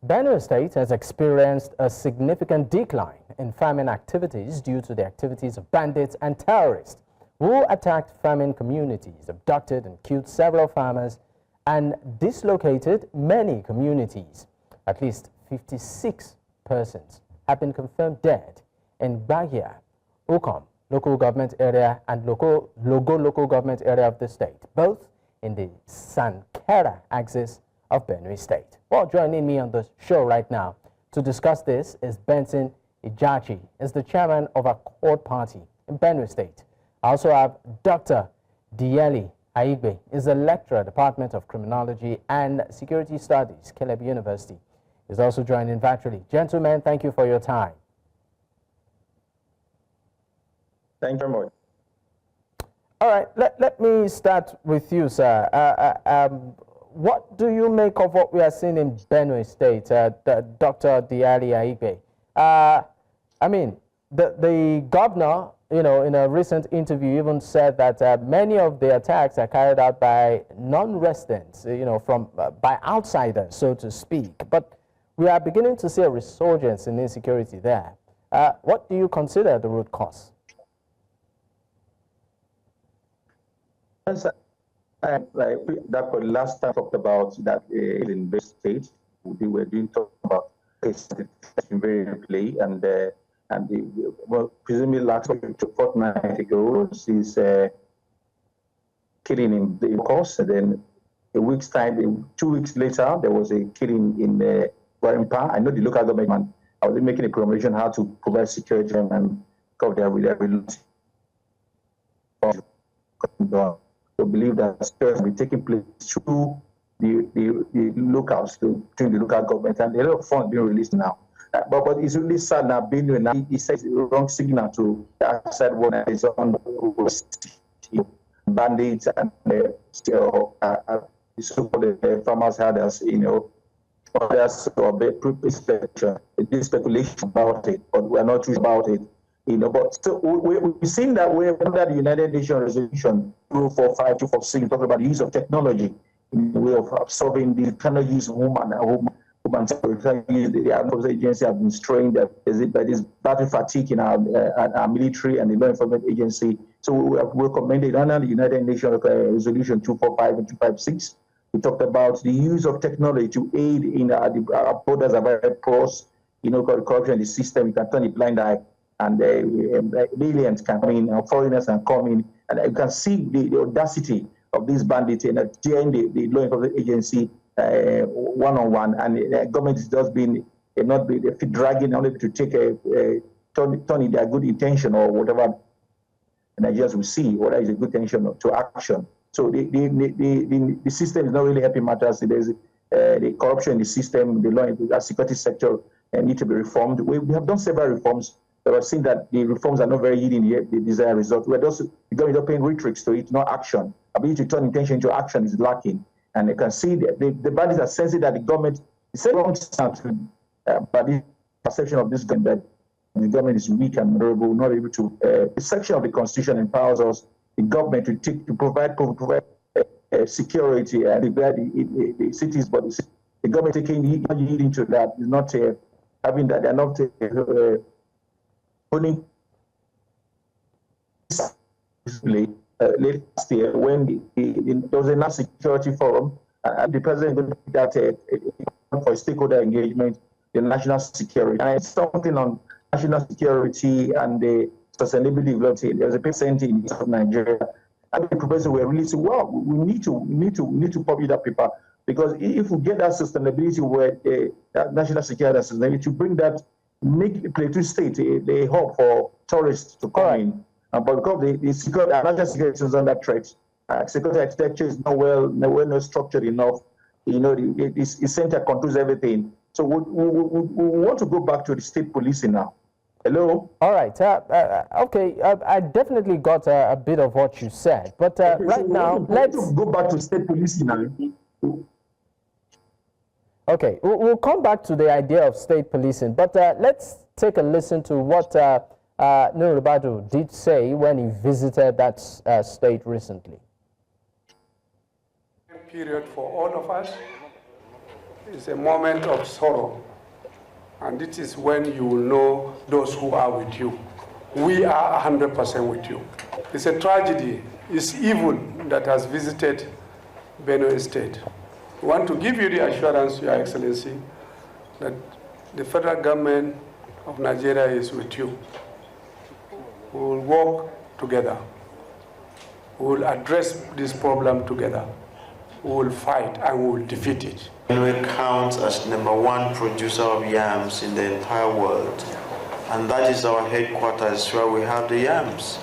Benue State has experienced a significant decline in farming activities due to the activities of bandits and terrorists who attacked farming communities, abducted and killed several farmers, and dislocated many communities. At least 56 persons have been confirmed dead in Gbagir, local government area, and Logo local government area of the state, both in the Sankera axis of Benue State. Well, joining me on the show right now to discuss this is Benson Ijachi, is the chairman of a court party in Benue State. I also have Dr Diyeli Aigbe, is a lecturer, Department of Criminology and Security Studies, Caleb University. Is also joining virtually. Gentlemen, thank you for your time. Thank you very much. All right, let me start with you, sir. What do you make of what we are seeing in Benue State, Dr. Diyeli Aigbe? I mean, the governor, you know, in a recent interview even said that many of the attacks are carried out by non-residents, you know, by outsiders, so to speak. But we are beginning to see a resurgence in insecurity there. What do you consider the root cause? Like that last time talked about that in the state, we were doing talk about very play and well, presumably last fortnight ago, this killing in the course, and then a week's time, 2 weeks later, there was a killing in Warimpa. I know the local government. I was making a promotion how to provide security and cover their relations. To believe that security will be taking place through the locals, through the local government, and a lot of funds being released now. But it's really sad now, Benue now, he says the wrong signal to the outside world that is on bandits and so-called farmers herders, you know, others or this speculation about it, but we're not sure about it. You know, but so we've seen that we're under the United Nations Resolution 245, 246, talking about the use of technology in the way of absorbing the kind of use of human security. The agency have been strained that there is battle fatigue in our military and the law enforcement agency. So we have recommended under the United Nations Resolution 245 and 256. We talked about the use of technology to aid in our borders are very porous, you know, corruption in the system. You can turn a blind eye. And aliens can come in, foreigners can come in, and you can see the audacity of these bandits and tearing the law enforcement agency one-on-one, and the government is just being not be dragging only to take turn in their good intention or whatever Nigerians will see, whether it's a good intention to action. So the system is not really helping matters. There's the corruption in the system, the law enforcement, the security sector need to be reformed. We have done several reforms. But I've seen that the reforms are not very yielding yet the desired result. We're just going paying rhetorics to it, not action. Ability to turn intention into action is lacking. And you can see the bandits are sensing that the government is wrong but the perception of this government that the government is weak and vulnerable, not able to. The section of the Constitution empowers us, the government, to provide security and the cities, but the government yielding to that is not having that. They're not. Only last year when there was a national security forum, and the president did that for stakeholder engagement, the national security, and it's something on national security and the sustainability development. There's a percent in Nigeria, and the professor were really saying, "Well, we need to publish that paper because if we get that sustainability where that national security and sustainability to bring that." Make Plateau State a hub for tourists to come in. But because the national security is under threat, security architecture is not structured enough. You know, the center controls everything. So we want to go back to the state policing now. Hello? All right. Okay, I definitely got a bit of what you said. But right now, let's go back to state policing now. Okay, we'll come back to the idea of state policing, but let's take a listen to what Nurubadu did say when he visited that state recently. Period for all of us. is a moment of sorrow. And this is when you will know those who are with you. We are 100% with you. It's a tragedy, it's evil that has visited Benue State. We want to give you the assurance, Your Excellency, that the federal government of Nigeria is with you. We will work together. We will address this problem together. We will fight and we will defeat it. Benue counts as #1 producer of yams in the entire world. And that is our headquarters where we have the yams.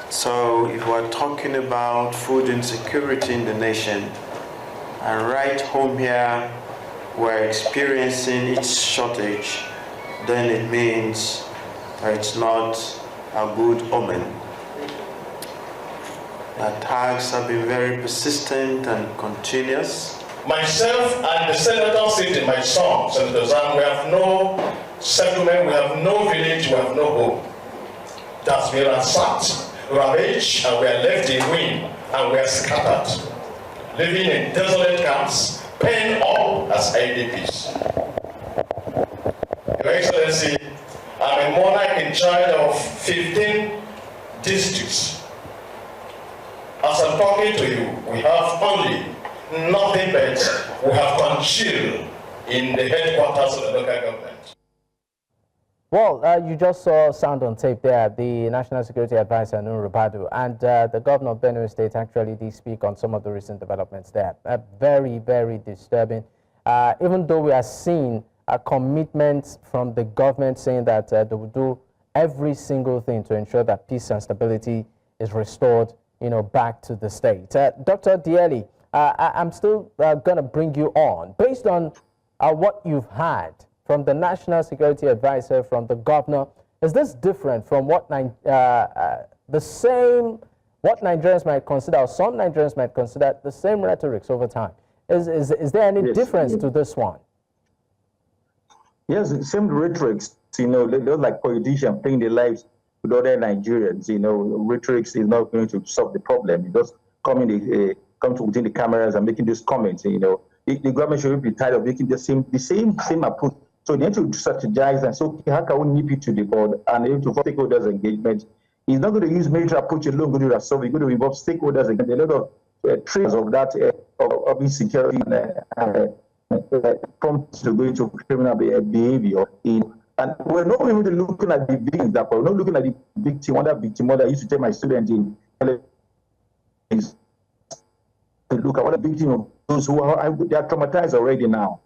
So if we're talking about food insecurity in the nation, and right home here we're experiencing its shortage, then it means that it's not a good omen. The attacks have been very persistent and continuous. Myself and the senator sitting, my son, Senator Zam, we have no settlement, we have no village, we have no home. That's we are sacked, ravaged, and we are left in ruin, and we are scattered, living in desolate camps, paying up as IDPs. Your Excellency, I'm a monarch in charge of 15 districts. As I'm talking to you, we have only nothing but we have concealed in the headquarters of the local government. Well, you just saw sound on tape there, the National Security Advisor, Nuru Badu, and the governor of Benue State actually did speak on some of the recent developments there. Very, very disturbing. Even though we are seeing a commitment from the government saying that they will do every single thing to ensure that peace and stability is restored, back to the state. Dr. Diyeli, I'm still going to bring you on. Based on what you've had from the National Security Advisor, from the governor, is this different from what what Nigerians might consider, or some Nigerians might consider, the same rhetorics over time? Is there any difference to this one? Yes, the same rhetorics. They're like politicians playing their lives with other Nigerians. Rhetorics is not going to solve the problem. You just come to within the cameras and making these comments. The government should be tired of making the same approach. So they need to strategize and say, okay, how can we nip it to the board and able to stakeholders engagement? He's not going to use military approach alone, going to resolve. He's going to involve stakeholders again. A lot of traits of that of insecurity and prompts to go into criminal behavior. And we're not even looking at the victims, we're not looking at the victim. One victim, I used to tell my students in is to look at what the victim of those who are they are traumatized already now.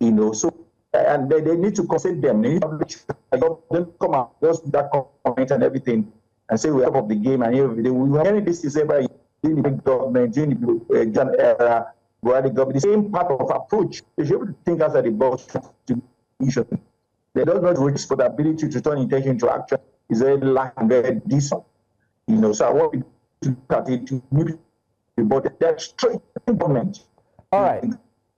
So and they need to consent them. They need to come out, just that comment and everything, and say we're top of the game. And we were hearing this every in the government, in the John era, where the government, the same part of approach. They should be able to think outside the box to issue. They don't know the ability to turn intention into action is very lacking, very decent. So I want to look at it to move the body. That's straight government. All right.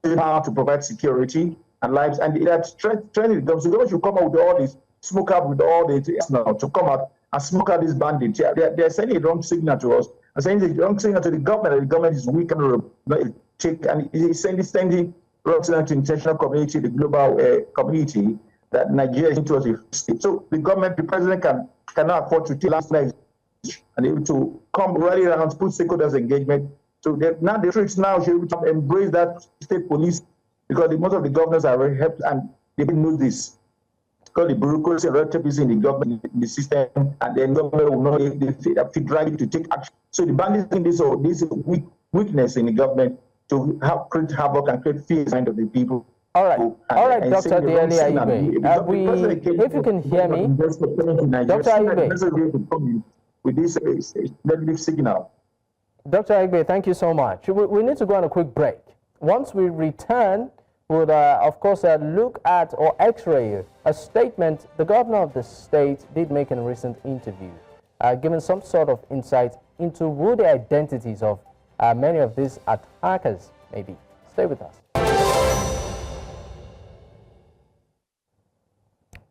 How to provide security and lives, and that's training them. So they should come out with all this, smoke out with all the now to come out and smoke out these bandits. They're sending a wrong signal to us. They're sending the wrong signal to the government. That the government is weak and it's sending wrong signal to the international community, the global community, that Nigeria is into a state. So the government, the president cannot afford to take last night and able to come rally around, put stakeholders engagement. So now the troops now should embrace that state police, because most of the governors are already helped and they didn't know this. Because the bureaucracy and red tape is in the government, in the system, and then government will not be driving to take action. So the bandits in this weakness in the government to create havoc and create fear in the mind of the people. All right, Dr. Diyeli Aigbe. If you can hear me, Dr. Aigbe. With this negative signal. Dr. Aigbe, thank you so much. We need to go on a quick break. Once we return, we'll, of course, look at or x-ray a statement the governor of the state did make in a recent interview, giving some sort of insight into who the identities of many of these attackers may be. Stay with us.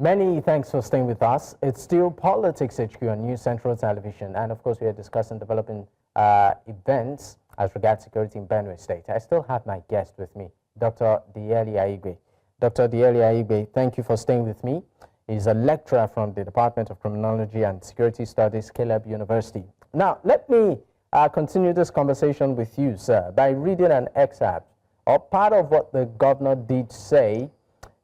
Many thanks for staying with us. It's still Politics HQ on News Central Television, and of course we are discussing developing events as regards security in Benue State. I still have my guest with me, Dr. Diyeli Aigbe. Dr. Diyeli Aigbe, thank you for staying with me. He's a lecturer from the Department of Criminology and Security Studies, Caleb University. Now, let me continue this conversation with you, sir, by reading an excerpt or part of what the governor did say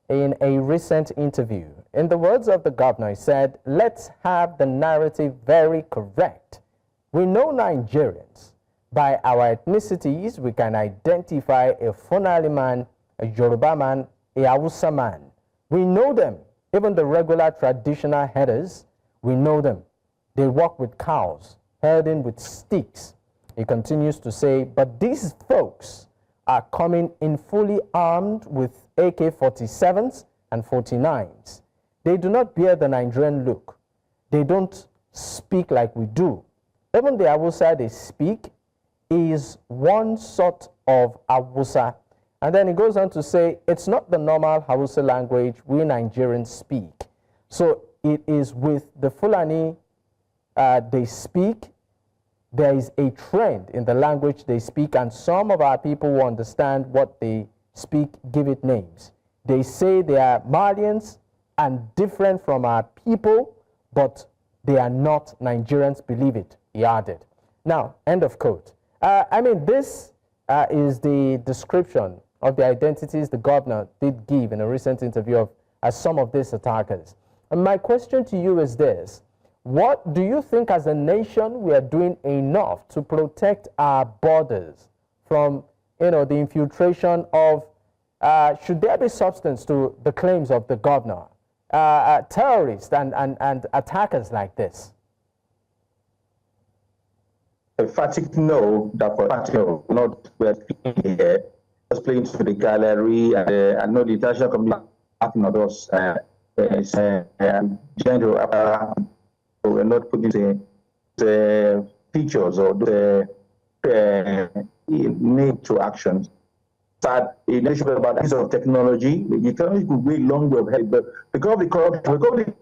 in a recent interview. In the words of the governor, he said, "Let's have the narrative very correct. We know Nigerians. By our ethnicities, we can identify a Funali man, a Yoruba man, a Hausa man. We know them. Even the regular traditional herders, we know them. They walk with cows, herding with sticks." He continues to say, "But these folks are coming in fully armed with AK-47s and 49s. They do not bear the Nigerian look. They don't speak like we do. Even the Hausa they speak is one sort of Hausa." And then he goes on to say, "It's not the normal Hausa language we Nigerians speak. So it is with the Fulani they speak. There is a trend in the language they speak, and some of our people who understand what they speak give it names. They say they are Malians and different from our people, but they are not Nigerians, believe it," he added. Now, end of quote. I mean, this is the description of the identities the governor did give in a recent interview of some of these attackers. And my question to you is this: what do you think as a nation we are doing enough to protect our borders from, the infiltration of, should there be substance to the claims of the governor, terrorists and attackers like this? Emphatic no, that for emphatic no, not we're speaking here, just playing to the gallery, and I know the international community acting on those general. We're not putting the features or the need to actions. But in addition about the use of technology, the technology could go a long way ahead, but because of the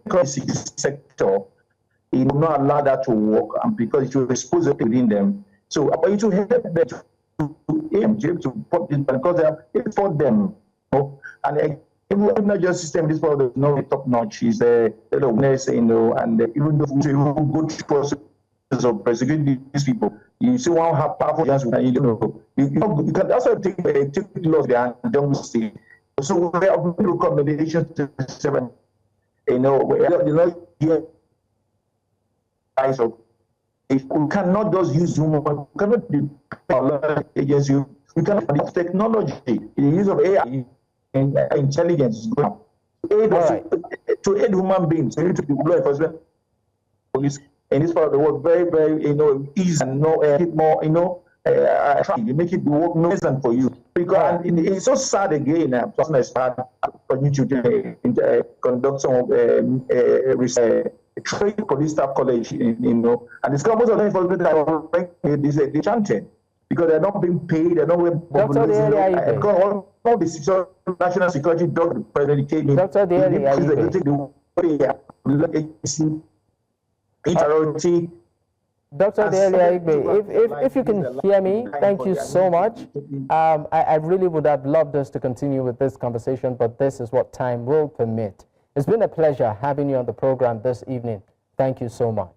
corruption sector, it will not allow that to work, and because it will expose it within them. So it will help them to aim to put this, because it's for them. And the justice system, this part is not top notch. Is a awareness, and even though we go through process of persecuting these people, you see one have powerful chance, and you can also take laws there and don't see. So we have recommendations to seven. So if we cannot just use human, we cannot be agency. We cannot use technology. The use of AI and intelligence is going to aid human beings. We need to be law enforcement, police in this part of the world very, very easy and more you make it work no reason for you. Because and it's so sad again. Person is hard for you to conduct some research. Trade police staff college, and it's most of the enforcement that they chanted because they're not being paid, they're not being all the national security dog president came in. Dr. Diyeli Aigbe, if you can hear me, thank you so much. I really would have loved us to continue with this conversation, but this is what time will permit. It's been a pleasure having you on the program this evening. Thank you so much.